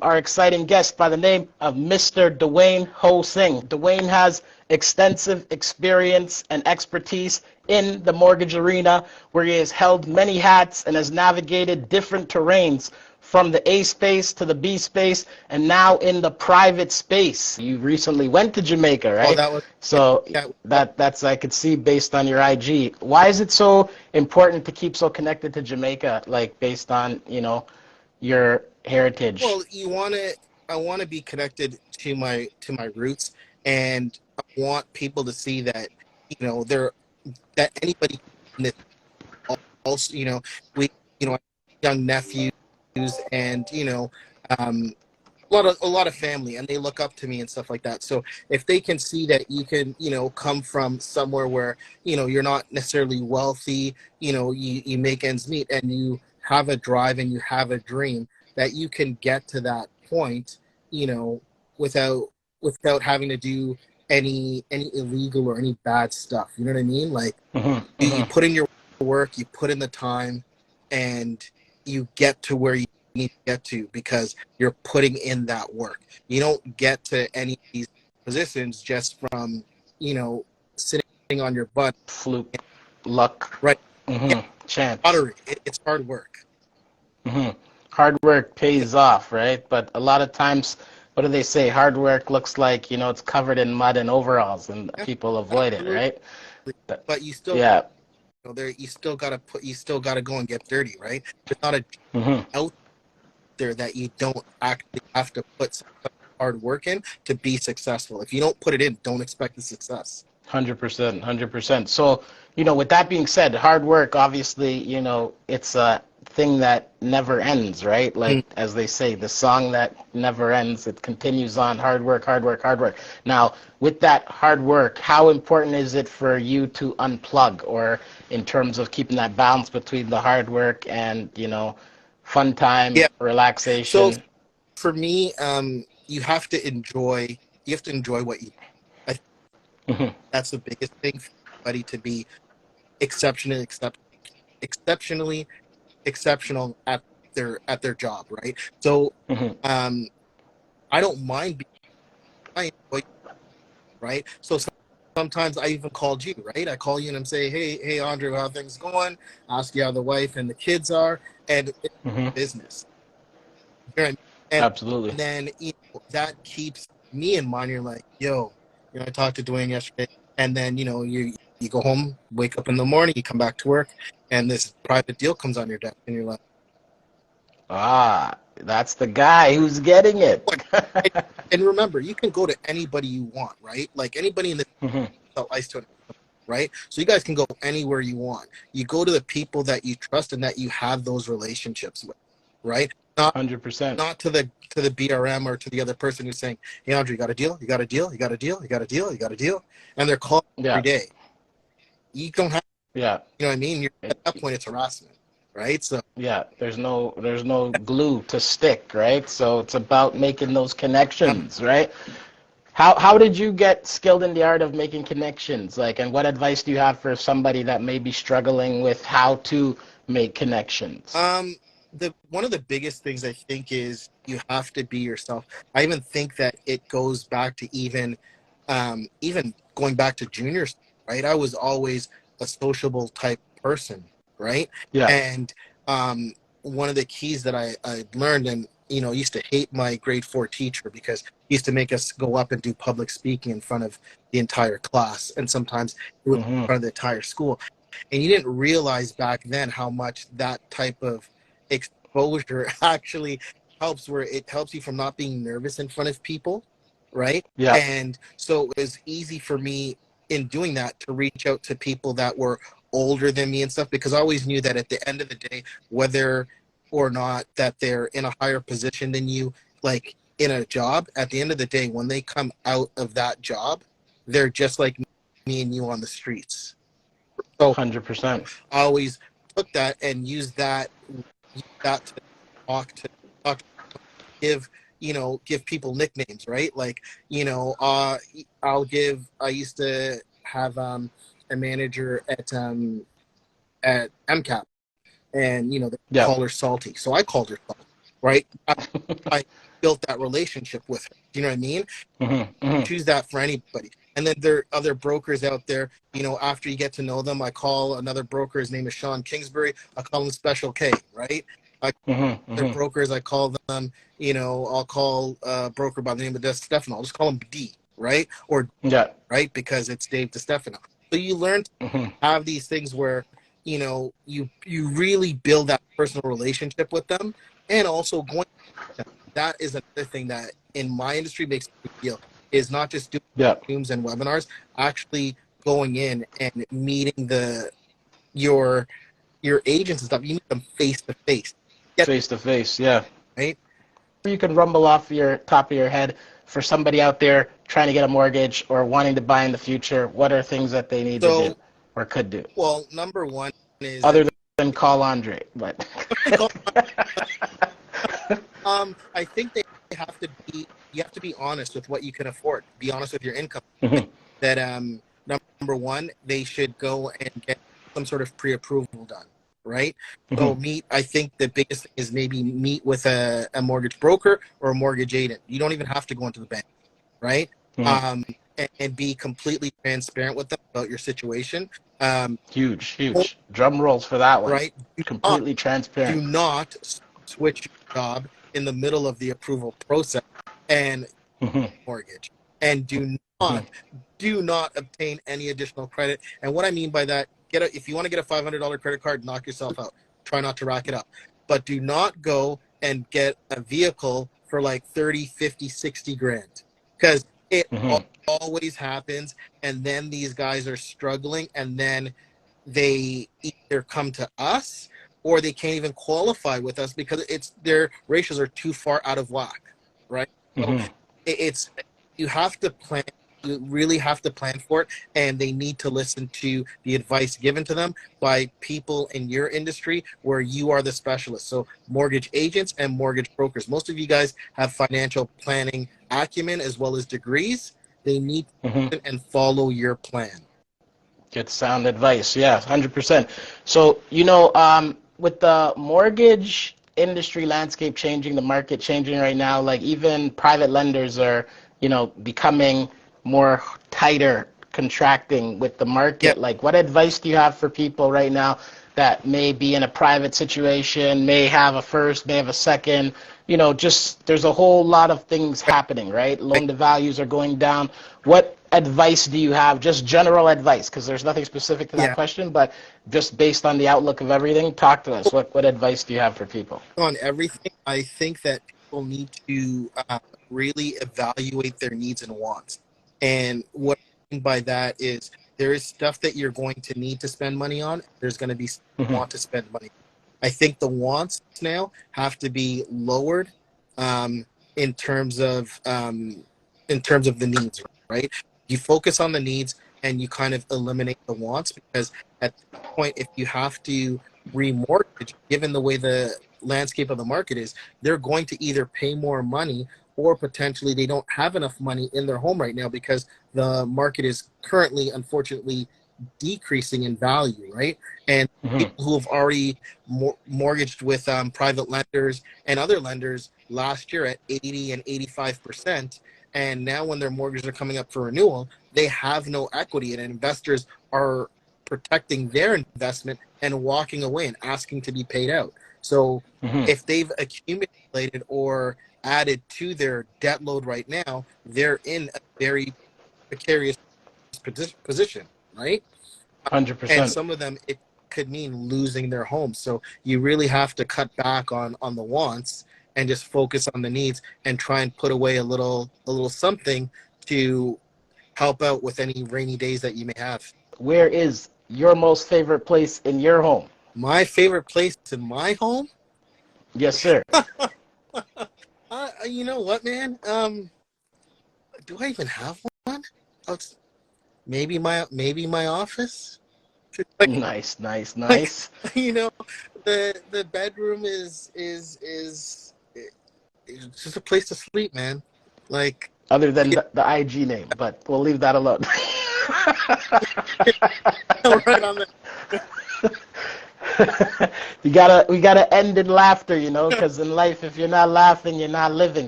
our exciting guest by the name of Mr. Dwayne Ho Singh. Dwayne has extensive experience and expertise in the mortgage arena, where he has held many hats and has navigated different terrains from the A space to the B space and now in the private space. You recently went to Jamaica, Oh, right? that was So that. that's I could see based on your IG. Why is it so important to keep so connected to Jamaica, like based on, your heritage? Well, I want to be connected to my roots, and I want people to see that there that anybody in this also we I have young nephews and um, a lot of family, and they look up to me and stuff like that. So if they can see that you can come from somewhere where you're not necessarily wealthy, you make ends meet, and you have a drive and you have a dream that you can get to that point, you know without having to do any illegal or any bad stuff. You know what I mean? Like, Hmm. you Hmm. put in your work, you put in the time, and you get to where you need to get to because you're putting in that work. You don't get to any of these positions just from sitting on your butt. Fluke, luck, Right? Yeah, chance. lottery. It's hard work. Hmm. Hard work Yeah, pays off, right? But a lot of times, what do they say? Hard work looks like, it's covered in mud and overalls, and yeah, people avoid it, absolutely. right? But, But you still yeah. there. You still gotta go and get dirty, right? There's not a Hmm. out there that you don't actually have to put some hard work in to be successful. If you don't put it in, don't expect the success. 100%, 100%. So, with that being said, hard work, obviously, it's a thing that never ends, right? Mm. Like, as they say, the song that never ends, it continues on. Hard work, hard work, hard work. Now, with that hard work, how important is it for you to unplug, or in terms of keeping that balance between the hard work and, fun time, Yeah. So relaxation? for me, you have to enjoy what you do. I think Hmm. that's the biggest thing for anybody to be exceptionally exceptionally exceptional at their job, right? So Hmm. um I don't mind being I enjoy, right? So sometimes I even called you, right? I call you and I'm saying, hey Andrew, how things going? Ask you how the wife and the kids are, and it's Hmm. business. You know what I mean? And Absolutely. then that keeps me in mind. You're like, yo, I talked to Dwayne yesterday, and then you go home, wake up in the morning, you come back to work, and this private deal comes on your desk, and you're like, Ah, that's the guy who's getting it. what? And remember, you can go to anybody you want, right? Like anybody in the Hmm. ice to, right? So you guys can go anywhere you want. You go to the people that you trust and that you have those relationships with, right? Not 100%. to the BRM or to the other person who's saying, "Hey, Andrew, you got a deal? You got a deal? You got a deal? You got a deal? You got a deal?" And they're calling every Yeah, day. You don't have, yeah, what I mean? At it, that point, it's harassment, right? So yeah. There's no glue to stick, right? So it's about making those connections, right? How did you get skilled in the art of making connections? Like, and what advice do you have for somebody that may be struggling with how to make connections? um, the one of the biggest things I think is you have to be yourself. I even think that it goes back to even going back to juniors, right? I was always a sociable type person, right? Yeah, And um, one of the keys that I learned, and used to hate my grade 4 teacher because he used to make us go up and do public speaking in front of the entire class, and sometimes it was in hmm, front of the entire school. And you didn't realize back then how much that type of exposure actually helps, where it helps you from not being nervous in front of people, right? yeah, And so it was easy for me in doing that to reach out to people that were older than me and stuff, because I always knew that at the end of the day, whether or not that they're in a higher position than you, like in a job, at the end of the day, when they come out of that job, they're just like me and you on the streets. So 100%. I always took that and use that to talk to talk, give give people nicknames, right? Like, I used to have a manager at MCAP, and they Yeah, call her Salty, so I called her Salty, right? I built that relationship with her. Do you know what I mean? Choose that for anybody. And then there are other brokers out there, after you get to know them, I call another broker, his name is Sean Kingsbury, I call him Special K, right? Other brokers, I call them, I'll call a broker by the name of Stefano. I'll just call him D, right? Or Yeah. right, because it's Dave DeStefano. So you learn to have these things where, you really build that personal relationship with them, and also that is another thing that in my industry makes a big deal, is not just doing Yeah. Zooms and webinars, actually going in and meeting your agents and stuff. You meet them face to face. Face to face. Yeah. Right? You can rumble off your top of your head for somebody out there trying to get a mortgage or wanting to buy in the future. What are things that they need to do or could do? Well, number one is, other than call Andre, but I think you have to be honest with what you can afford. Be honest with your income. That number one, they should go and get some sort of pre-approval done, right? So I think the biggest thing is maybe meet with a mortgage broker or a mortgage agent. You don't even have to go into the bank, right? And be completely transparent with them about your situation. Huge drum rolls for that one. Right? Completely transparent. Do not switch your job in the middle of the approval process and mortgage. And do not obtain any additional credit. And what I mean by that, if you want to get a $500 credit card, knock yourself out. Try not to rack it up. But do not go and get a vehicle for like 30, 50, 60 grand. Because it always happens. And then these guys are struggling, and then they either come to us or they can't even qualify with us because their ratios are too far out of whack, right? So you have to plan. You really have to plan for it, and they need to listen to the advice given to them by people in your industry where you are the specialist. So mortgage agents and mortgage brokers. Most of you guys have financial planning acumen as well as degrees. They need to listen and follow your plan. Get sound advice. Yeah, 100%. So, with the mortgage industry landscape changing, the market changing right now, like even private lenders are, becoming more tighter, contracting with the market. Yep. Like, what advice do you have for people right now that may be in a private situation, may have a first, may have a second? Just there's a whole lot of things happening, right? Loan to values are going down. What advice do you have? Just general advice, because there's nothing specific to that question, but just based on the outlook of everything, talk to us. What advice do you have for people? On everything, I think that people need to really evaluate their needs and wants. And what I mean by that is there is stuff that you're going to need to spend money on. There's going to be stuff you want to spend money on. I think the wants now have to be lowered in terms of the needs, right? You focus on the needs and you kind of eliminate the wants, because at that point, if you have to remortgage, given the way the landscape of the market is, they're going to either pay more money or potentially they don't have enough money in their home right now because the market is currently, unfortunately, decreasing in value, right? And people who have already mortgaged with private lenders and other lenders last year at 80 and 85%, and now when their mortgages are coming up for renewal, they have no equity, and investors are protecting their investment and walking away and asking to be paid out. So if they've accumulated or added to their debt load right now, they're in a very precarious position, right? 100%. And some of them, it could mean losing their home. So you really have to cut back on the wants and just focus on the needs and try and put away a little something to help out with any rainy days that you may have. Where is your most favorite place in your home? My favorite place in my home? Yes, sir. You know what, man? Do I even have one? Maybe my office. Nice. The bedroom is it's just a place to sleep, man. Like, other than the IG name, but we'll leave that alone. Right on that. We gotta end in laughter, because in life, if you're not laughing, you're not living.